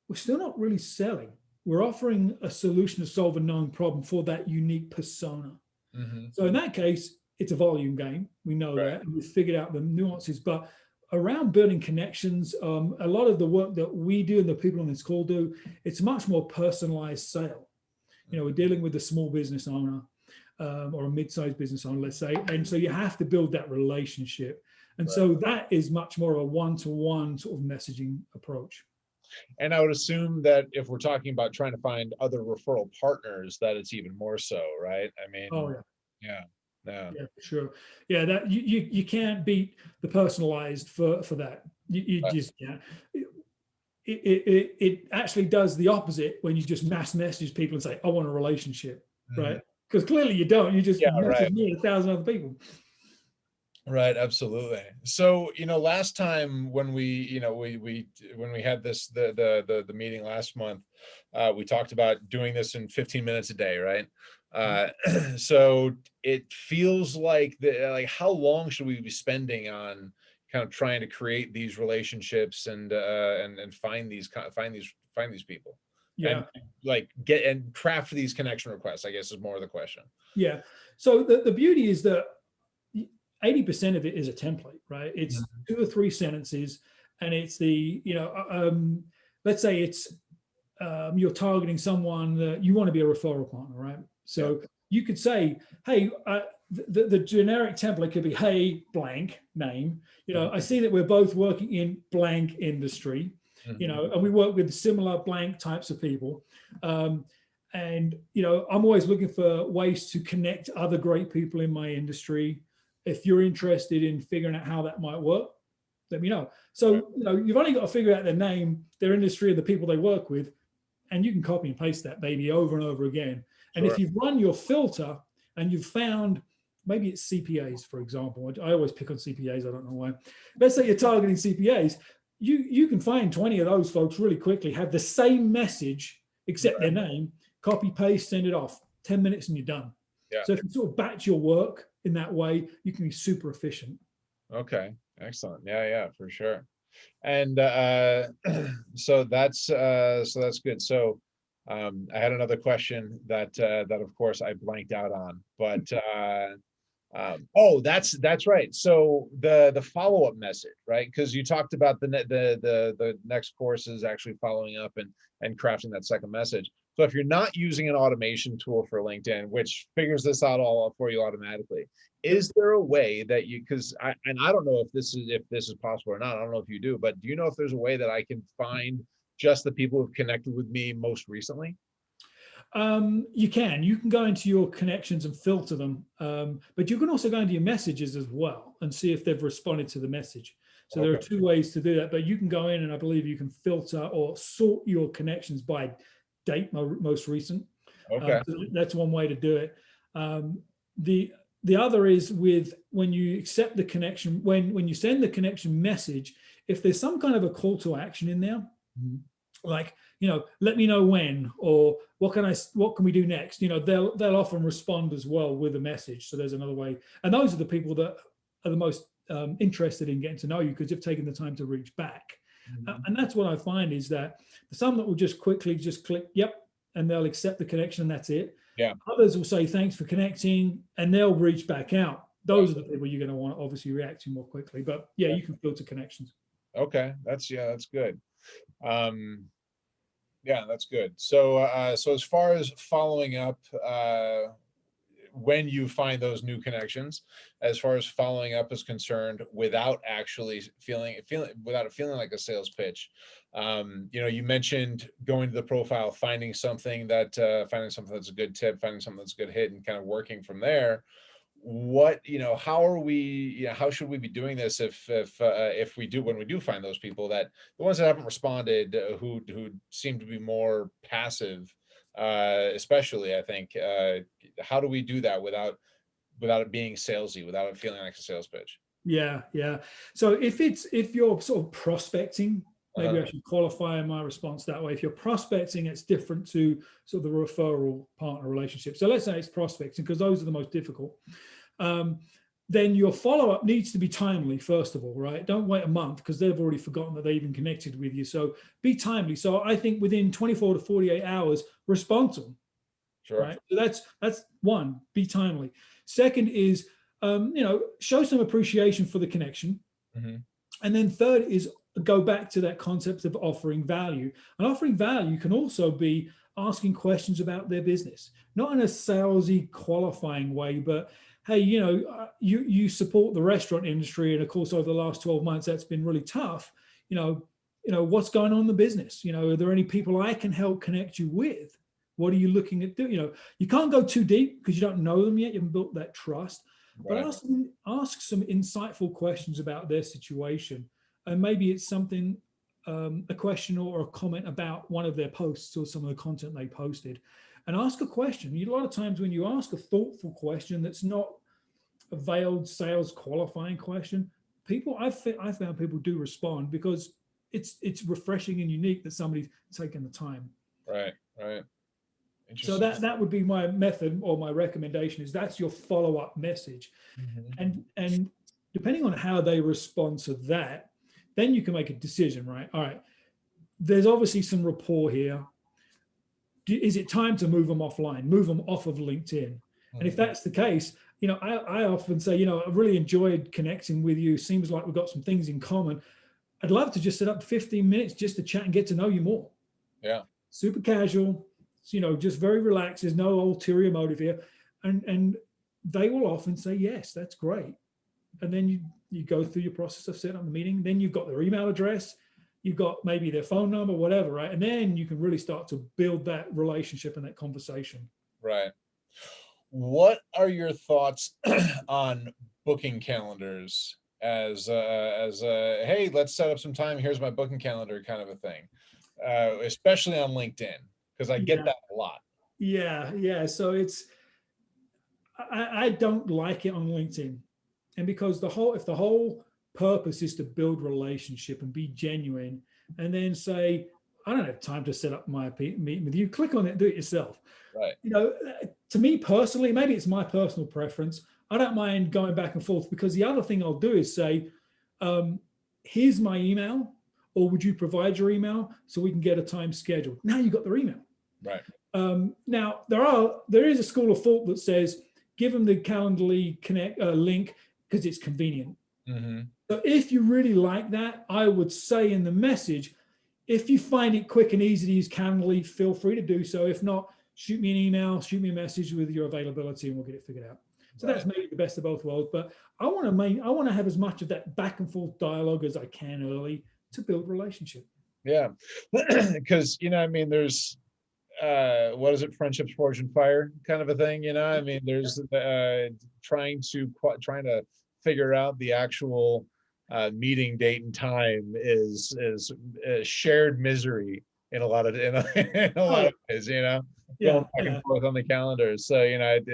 we're still not really selling. We're offering a solution to solve a known problem for that unique persona. Mhm. So in that case, it's a volume game. We know Right. that, and we've figured out the nuances. But around building connections, a lot of the work that we do and the people on this call do, it's much more personalized sale. We're dealing with a small business owner or a mid-sized business owner, let's say, and so you have to build that relationship. And Right. so that is much more of a one-to-one sort of messaging approach. And I would assume that if we're talking about trying to find other referral partners, that it's even more so, right? I Oh mean, yeah. yeah, yeah, Yeah, for sure. Yeah, that you can't beat the personalized for that. You uh, just can't. It actually does the opposite when you just mass message people and say, "I want a relationship," mhm. right? Because clearly you don't. You just Yeah, right. message me and 1,000 other people. Right, absolutely. So, last time when when we had the meeting last month, we talked about doing this in 15 minutes a day, right? Uh, so it feels like how long should we be spending on kind of trying to create these relationships and find these people and Yeah, like get and craft these connection requests, I guess is more of the question. yeah. So the beauty is that 80% of it is a template, right? It's Mhm. 2 or 3 sentences, and it's let's say it's you're targeting someone that you want to be a referral partner, right? Yeah. So you could say, hey, the generic template could be, hey, blank name. Mhm. I see that we're both working in blank industry, Mhm. and we work with similar blank types of people. And I'm always looking for ways to connect other great people in my industry. If you're interested in figuring out how that might work, let me know. Right. So you've only got to figure out their name, their industry, and the people they work with, and you can copy and paste that baby over and over again. And if Sure. you've run your filter and you've found, maybe it's CPAs, for example. I always pick on CPAs. I don't know why. Let's say you're targeting CPAs. You can find 20 of those folks really quickly, have the same message except their name, copy, paste, send it off. 10 minutes and you're done. Yeah. So if you sort of batch your work in that way, you can be super efficient. Okay. Excellent. Yeah, yeah, for sure. And so that's good. So I had another question that of course I blanked out on, but oh, that's right. So the follow-up message, right? Because you talked about the next course is actually following up and crafting that second message. So if you're not using an automation tool for LinkedIn, which figures this out all for you automatically, Yep. is there a way that you, because I don't know if this is possible or not. I don't know if you do, but do you know if there's a way that I can find just the people who've connected with me most recently? You can go into your connections and filter them, but you can also go into your messages as well and see if they've responded to the message. So there are Okay. 2 ways to do that, but you can go in and I believe you can filter or sort your connections by date, most recent. Okay. So that's one way to do it. The the other is with when you accept the connection, when you send the connection message, if there's some kind of a call to action in there, like, let me know when, or what can we do next? They'll often respond as well with a message. So there's another way. And those are the people that are the most interested in getting to know you, because you've taken the time to reach back. And that's what I find is that some that will just quickly just click, yep, and they'll accept the connection and that's it. Yeah. Others will say, thanks for connecting, and they'll reach back out. Those are the people you're going to want to obviously react to more quickly. But yeah, you can filter connections. Okay. That's good. Yeah, that's good. So, so as far as following up, when you find those new connections, as far as following up is concerned, without actually without it feeling like a sales pitch, you mentioned going to the profile, finding something that's a good tip, finding something that's a good hit, and kind of working from there. How should we be doing this when we do find those people, that the ones that haven't responded, who seem to be more passive, especially, I think, how do we do that without it being salesy, without it feeling like a sales pitch? Yeah. So if you're sort of prospecting, maybe I should qualify my response that way. If you're prospecting, it's different to sort of the referral partner relationship. So let's say it's prospecting, because those are the most difficult. Then your follow-up needs to be timely, first of all, right? Don't wait a month, because they've already forgotten that they even connected with you. So be timely. So I think within 24 to 48 hours, respond to them. Sure. Right. So that's one, be timely. Second is, show some appreciation for the connection. And then third is go back to that concept of offering value. And offering value can also be asking questions about their business, not in a salesy qualifying way, but hey, you support the restaurant industry, and of course over the last 12 months that's been really tough. What's going on in the business? Are there any people I can help connect you with? What are you looking at doing? You can't go too deep because you don't know them yet. You haven't built that trust. Right. But ask some insightful questions about their situation, and maybe it's something, a question or a comment about one of their posts or some of the content they posted, and ask a question. A lot of times when you ask a thoughtful question that's not a veiled sales qualifying question, I found people do respond, because it's refreshing and unique that somebody's taken the time. Right. So that would be my method, or my recommendation, is that's your follow-up message. And depending on how they respond to that, then you can make a decision, right? All right, there's obviously some rapport here. Is it time to move them offline, move them off of LinkedIn? And if that's the case, I often say, I've really enjoyed connecting with you. Seems like we've got some things in common. I'd love to just set up 15 minutes just to chat and get to know you more. Yeah. Super casual. Just very relaxed. There's no ulterior motive here. And they will often say, yes, that's great. And then you go through your process of setting up the meeting. Then you've got their email address. You've got maybe their phone number, whatever, right? And then you can really start to build that relationship and that conversation. Right. What are your thoughts on booking calendars as hey, let's set up some time. Here's my booking calendar kind of a thing, especially on LinkedIn? Because I get that a lot. Yeah. So I don't like it on LinkedIn. And because if the whole purpose is to build relationship and be genuine, and then say, I don't have time to set up my meeting with you, click on it, do it yourself. Right. To me personally, maybe it's my personal preference, I don't mind going back and forth, because the other thing I'll do is say, here's my email, or would you provide your email so we can get a time scheduled? Now you got their email. Right. Now there is a school of thought that says give them the Calendly connect link because it's convenient. So if you really like that, I would say in the message, if you find it quick and easy to use Calendly, feel free to do so. If not, shoot me an email, shoot me a message with your availability, and we'll get it figured out. So that's maybe the best of both worlds. But I want to have as much of that back and forth dialogue as I can early to build relationship. Yeah, because there's what is it, friendships forged in fire kind of a thing, there's trying to figure out the actual meeting date and time is shared misery in a lot of in a lot of ways, going Yeah, back and forth on the calendars. So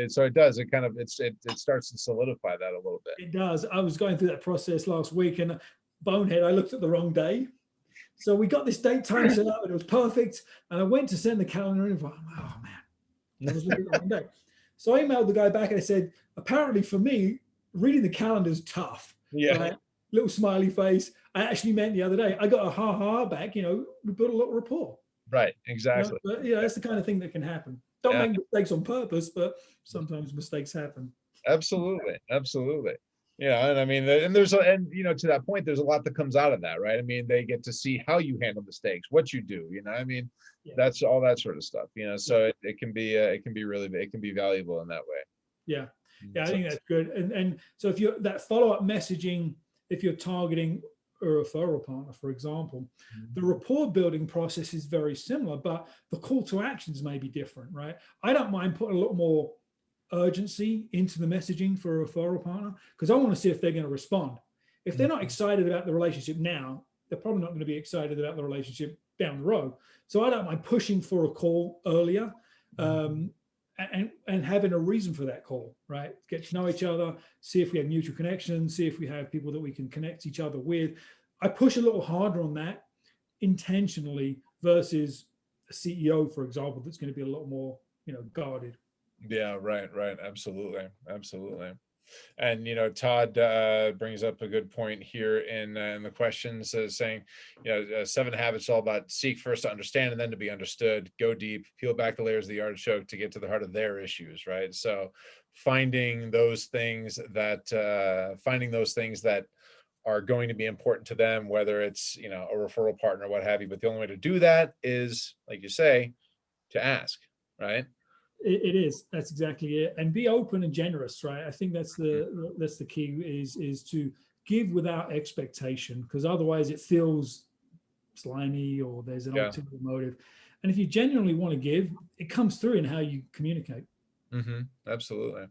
so it does. It kind of it starts to solidify that a little bit. it does. I was going through that process last week, and bonehead, I looked at the wrong day. So we got this date time set up, and it was perfect. And I went to send the calendar invite. Oh man, I was looking at the wrong day. So I emailed the guy back and I said, apparently for me, reading the calendar is tough. Yeah. Right? Little smiley face. I actually meant the other day, I got a ha back. We built a little rapport. Right. Exactly. But that's the kind of thing that can happen. Don't make mistakes on purpose, but sometimes mistakes happen. Absolutely. Absolutely. And I mean, and to that point, there's a lot that comes out of that, right? I mean, they get to see how you handle mistakes, what you do, I mean, that's all that sort of stuff, so it can be it can be valuable in that way. Yeah. I think that's good. And so if you're that follow-up messaging, if you're targeting a referral partner, for example, the rapport building process is very similar, but the call to actions may be different, right? I don't mind putting a little more urgency into the messaging for a referral partner, because I want to see if they're going to respond. If they're not excited about the relationship now, they're probably not going to be excited about the relationship down the road. So I don't mind pushing for a call earlier, and having a reason for that call, right? Get to know each other, see if we have mutual connections, see if we have people that we can connect each other with. I push a little harder on that intentionally versus a CEO, for example, that's going to be a lot more, guarded. Yeah, right. Absolutely. And Todd brings up a good point here in the questions, saying, 7 habits all about seek first to understand and then to be understood, go deep, peel back the layers of the artichoke to get to the heart of their issues, right? So finding those things that are going to be important to them, whether it's a referral partner, what have you. But the only way to do that is, like you say, to ask, right? It is. That's exactly it. And be open and generous, right? I think that's the key is to give without expectation, because otherwise it feels slimy or there's an ulterior motive. And if you genuinely want to give, it comes through in how you communicate. Absolutely.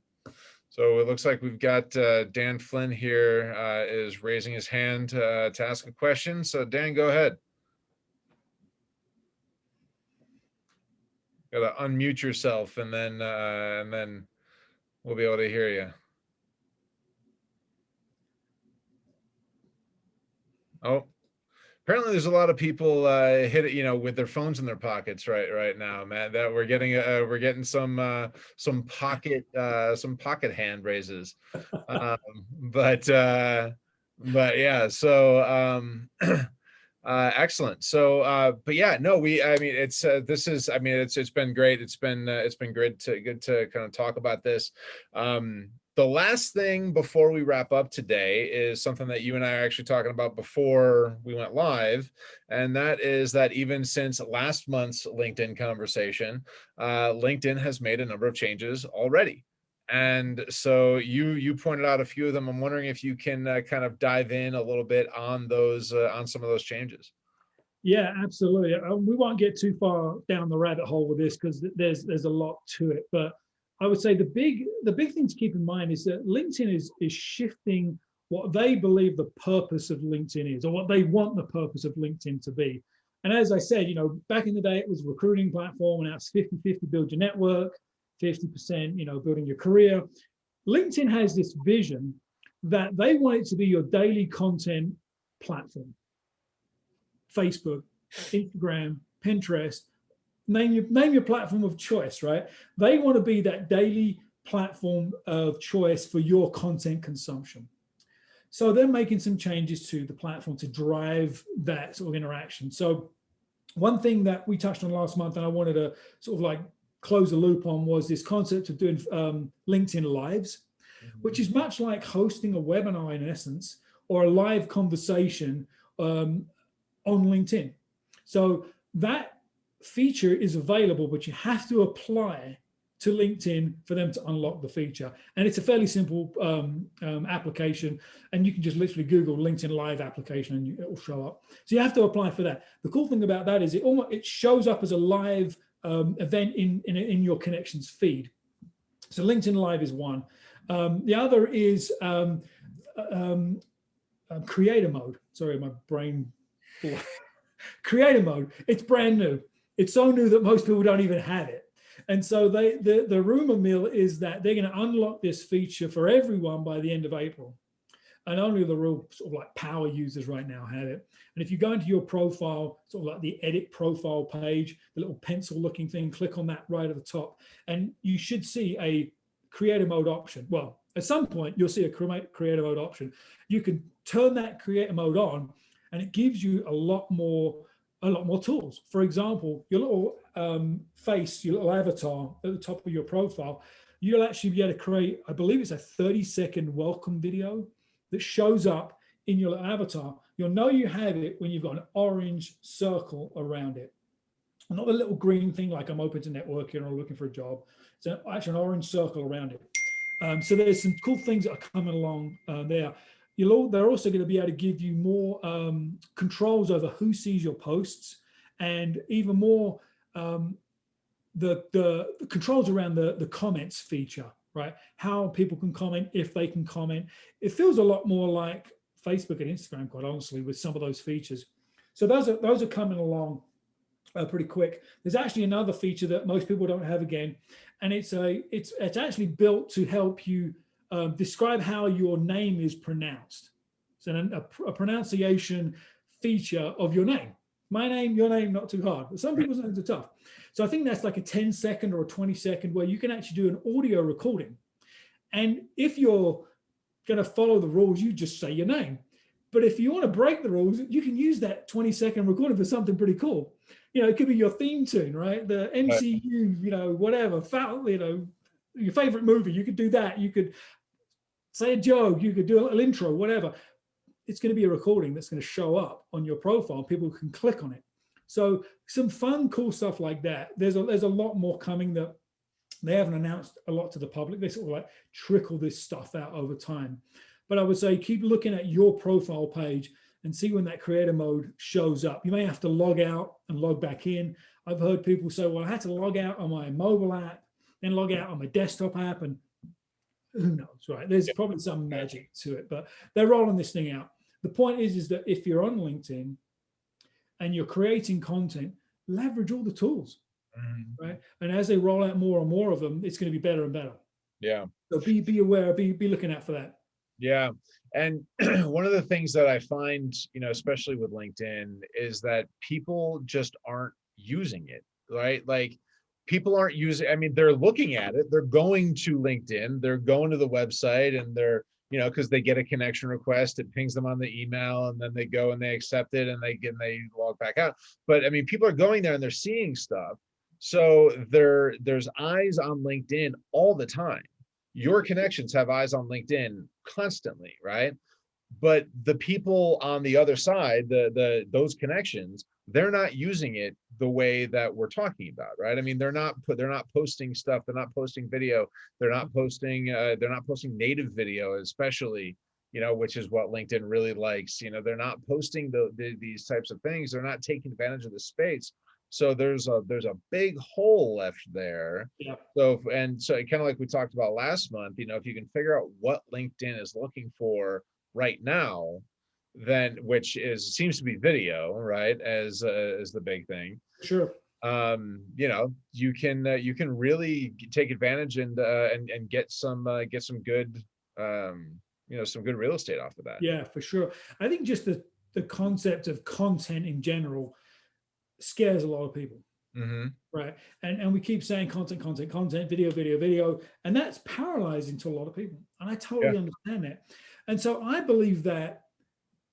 So it looks like we've got Dan Flynn here is raising his hand to ask a question. So Dan, go ahead. Got to unmute yourself, and then we'll be able to hear you. Oh, apparently there's a lot of people hit it, with their phones in their pockets right now, Matt. That we're getting some pocket hand raises, but yeah. So excellent. So but yeah, no, I mean, it's it's been great. It's been good to kind of talk about this. The last thing before we wrap up today is something that you and I are actually talking about before we went live. And that is that even since last month's LinkedIn conversation, LinkedIn has made a number of changes already. And so you pointed out a few of them. I'm wondering if you can kind of dive in a little bit on those, on some of those changes. Yeah, absolutely. We won't get too far down the rabbit hole with this because there's a lot to it. But I would say the big thing to keep in mind is that LinkedIn is shifting what they believe the purpose of LinkedIn is, or what they want the purpose of LinkedIn to be. And as I said, back in the day, it was a recruiting platform, and now it's 50-50 build your network, 50%, building your career. LinkedIn has this vision that they want it to be your daily content platform. Facebook, Instagram, Pinterest, name your platform of choice, right? They want to be that daily platform of choice for your content consumption. So they're making some changes to the platform to drive that sort of interaction. So one thing that we touched on last month, and I wanted to sort of like close the loop on, was this concept of doing LinkedIn Lives, which is much like hosting a webinar in essence, or a live conversation on LinkedIn. So that feature is available, but you have to apply to LinkedIn for them to unlock the feature. And it's a fairly simple application, and you can just literally Google LinkedIn Live application and it will show up. So you have to apply for that. The cool thing about that is it shows up as a live event in your connections feed. So LinkedIn Live is one. The other is creator mode. Sorry, my brain. Creator mode, it's brand new. It's so new that most people don't even have it. And so the rumor mill is that they're going to unlock this feature for everyone by the end of April. And only the real sort of like power users right now have it. And if you go into your profile, sort of like the edit profile page, the little pencil looking thing, click on that right at the top, and you should see a creator mode option. Well, at some point you'll see a creator mode option. You can turn that creator mode on and it gives you a lot more tools. For example, your little face, your little avatar at the top of your profile, you'll actually be able to create, I believe it's a 30-second welcome video that shows up in your little avatar. You'll know you have it when you've got an orange circle around it. Not a little green thing like I'm open to networking or looking for a job. It's actually an orange circle around it. So there's some cool things that are coming along there. They're also going to be able to give you more controls over who sees your posts, and even more the controls around the comments feature, right? How people can comment, if they can comment. It feels a lot more like Facebook and Instagram, quite honestly, with some of those features. So those are coming along pretty quick. There's actually another feature that most people don't have again, and it's actually built to help you describe how your name is pronounced. So a pronunciation feature of your name. My name, your name, not too hard. But some people's names are tough. So I think that's like a 10-second or a 20-second where you can actually do an audio recording. And if you're going to follow the rules, you just say your name. But if you want to break the rules, you can use that 20-second recording for something pretty cool. It could be your theme tune, right? The MCU, whatever, your favorite movie. You could do that. You could say a joke. You could do a little intro, whatever. It's going to be a recording that's going to show up on your profile. People can click on it. So some fun, cool stuff like that. There's a lot more coming that they haven't announced a lot to the public. They sort of like trickle this stuff out over time. But I would say keep looking at your profile page and see when that creator mode shows up. You may have to log out and log back in. I've heard people say, well, I had to log out on my mobile app, then log out on my desktop app, and who knows, right? There's probably some magic to it, but they're rolling this thing out. The point is that if you're on LinkedIn and you're creating content, leverage all the tools, right? And as they roll out more and more of them, it's going to be better and better. Yeah. So be aware, be looking out for that. Yeah. And one of the things that I find, especially with LinkedIn, is that people just aren't using it, right? Like people aren't using, they're looking at it, they're going to LinkedIn, they're going to the website, and they're, because they get a connection request, it pings them on the email, and then they go and they accept it, and they log back out. But people are going there and they're seeing stuff. So there's eyes on LinkedIn all the time. Your connections have eyes on LinkedIn constantly, right? But the people on the other side, those connections, they're not using it the way that we're talking about, right? They're not posting stuff, they're not posting video, they're not posting native video, especially, which is what LinkedIn really likes. They're not posting these types of things. They're not taking advantage of the space. So there's a big hole left there. Yeah. So kind of like we talked about last month, if you can figure out what LinkedIn is looking for right now, then seems to be video, right, as the big thing. Sure. You can really take advantage and get some good some good real estate off of that. Yeah, for sure. I think just the concept of content in general scares a lot of people. Right. And we keep saying content, video, and that's paralyzing to a lot of people. And I totally understand that. And so I believe that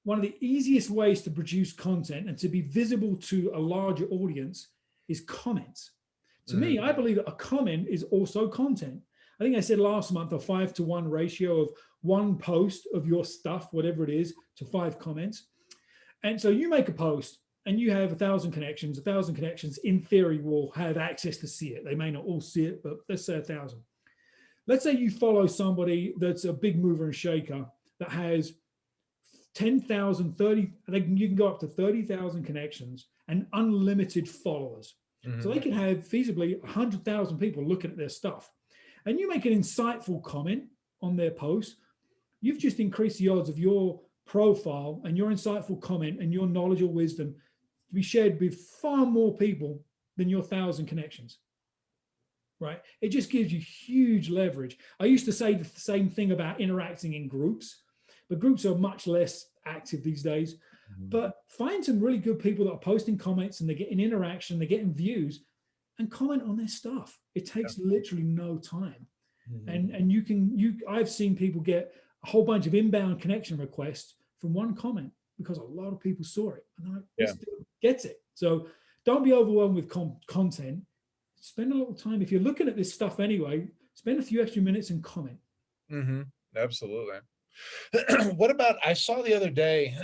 one of the easiest ways to produce content and to be visible to a larger audience is comments. To me, I believe that a comment is also content. I think I said last month a 5-to-1 ratio of one post of your stuff, whatever it is, to 5 comments. And so you make a post and you have 1,000 connections. 1,000 connections in theory will have access to see it. They may not all see it, but let's say 1,000. Let's say you follow somebody that's a big mover and shaker that has 10,000, 30, you can go up to 30,000 connections and unlimited followers. So they can have feasibly 100,000 people looking at their stuff. And you make an insightful comment on their post, you've just increased the odds of your profile and your insightful comment and your knowledge or wisdom to be shared with far more people than your 1,000 connections, right? It just gives you huge leverage. I used to say the same thing about interacting in groups, but groups are much less active these days. But find some really good people that are posting comments and they're getting interaction, they're getting views, and comment on their stuff. It takes literally no time. And I've seen people get a whole bunch of inbound connection requests from one comment because a lot of people saw it and they're like, this dude gets it. So don't be overwhelmed with content. Spend a little time. If you're looking at this stuff anyway, spend a few extra minutes and comment. Absolutely. What about, I saw the other day,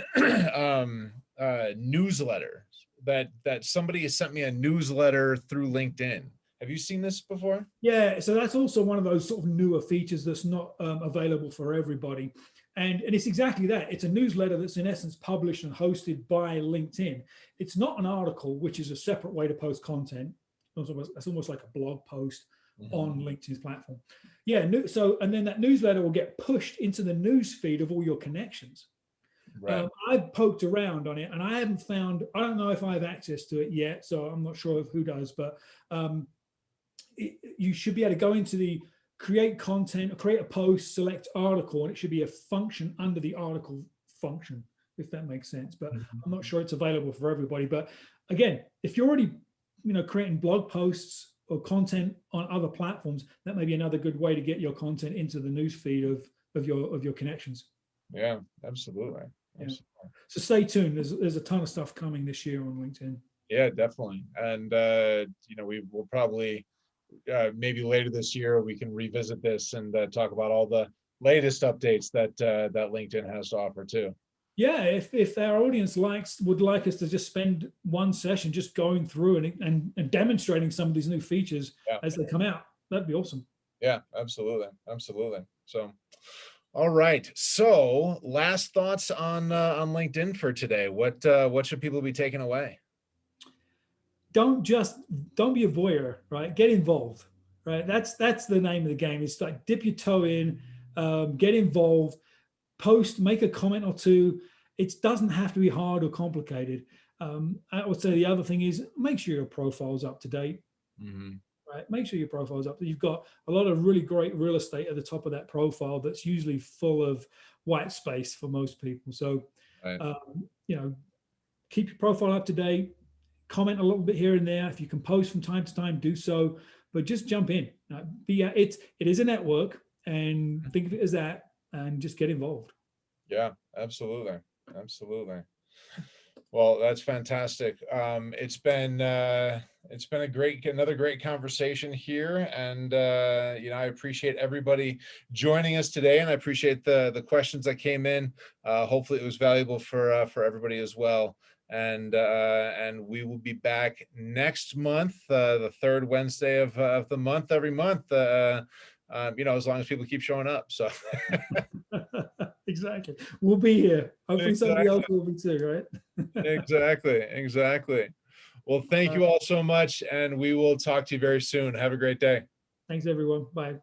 newsletter that somebody sent me a newsletter through LinkedIn. Have you seen this before? Yeah, so that's also one of those sort of newer features that's not available for everybody. And it's exactly that. It's a newsletter that's in essence published and hosted by LinkedIn. It's not an article, which is a separate way to post content. It's almost like a blog post on LinkedIn's platform. Yeah, so, and then that newsletter will get pushed into the news feed of all your connections. Right. I've poked around on it and I haven't found, I don't know if I have access to it yet, so I'm not sure of who does, but you should be able to go into the create content or create a post, select article, and it should be a function under the article function, if that makes sense. But I'm not sure it's available for everybody. But again, if you're already, creating blog posts or content on other platforms, that may be another good way to get your content into the news feed of your connections. Yeah, absolutely. Yeah. So stay tuned. There's a ton of stuff coming this year on LinkedIn. Yeah, definitely. And we will probably maybe later this year we can revisit this and talk about all the latest updates that that LinkedIn has to offer too. Yeah, if our audience would like us to just spend one session just going through and demonstrating some of these new features as they come out, that'd be awesome. Yeah, absolutely. So, all right. So, last thoughts on LinkedIn for today. What should people be taking away? Don't be a voyeur, right? Get involved, right? That's the name of the game. It's like dip your toe in, get involved, post, make a comment or two. It doesn't have to be hard or complicated. I would say the other thing is make sure your profile's up to date. Right? Make sure your profile's up. You've got a lot of really great real estate at the top of that profile that's usually full of white space for most people. So, keep your profile up to date. Comment a little bit here and there. If you can post from time to time, do so. But just jump in. It is a network, and think of it as that, and just get involved. Yeah, absolutely. Well, that's fantastic. It's been another great conversation here, and I appreciate everybody joining us today, and I appreciate the questions that came in. Hopefully, it was valuable for everybody as well. And we will be back next month, the third Wednesday of the month, every month. As long as people keep showing up. So exactly, we'll be here. Hopefully, somebody else will be too, right? Exactly. Well, thank you all so much, and we will talk to you very soon. Have a great day. Thanks, everyone. Bye.